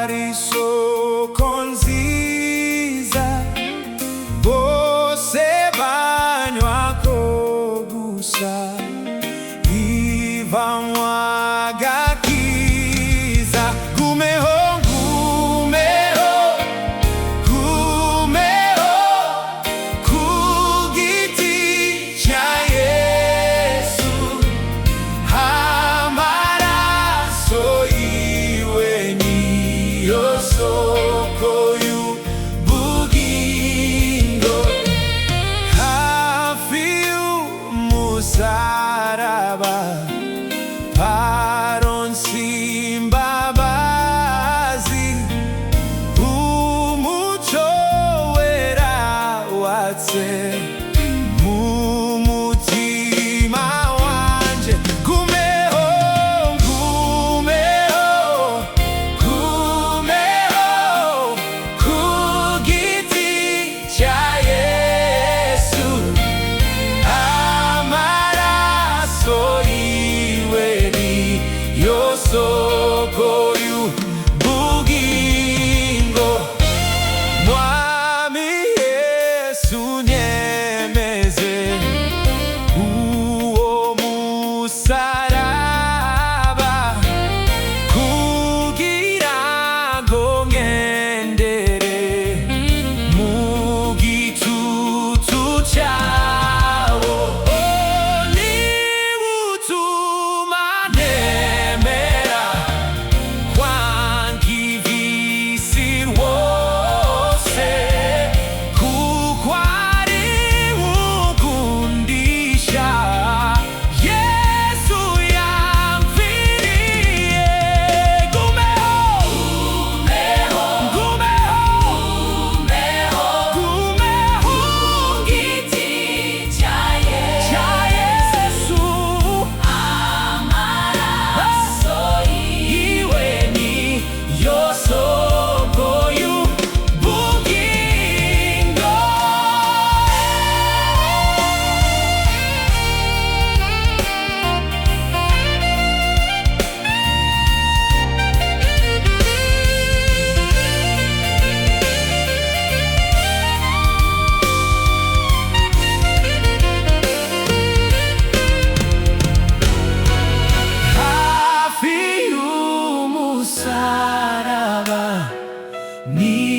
hari isoko nziza bose banywako gusa ivamwo agakiza. Gumeho, gumeho, gumeho ku giti ca Yesu, amaraso yiwe niyo soko y'ubugingo. Hafi y'umusaraba paronsi imbabazi, umuco wera watse mu mutima wanje. Gumeho, gumeho, gumeho ku giti ca Yesu, amaraso yiwe niyo soko y'ubugingo. Mwami Yesu nyemeze uwo musaraba, kugira ngo ngendere mu gitutu cawo. Niwe utuma nemera kwangiza isi wose, kuko ari ukundisha Yesu yamfiriye. Gumeho, gumeho, gumeho, gumeho ku giti ca Yesu, amaraso yiwe niyo soko y'ubugingo. Hafi y'umusaraba ni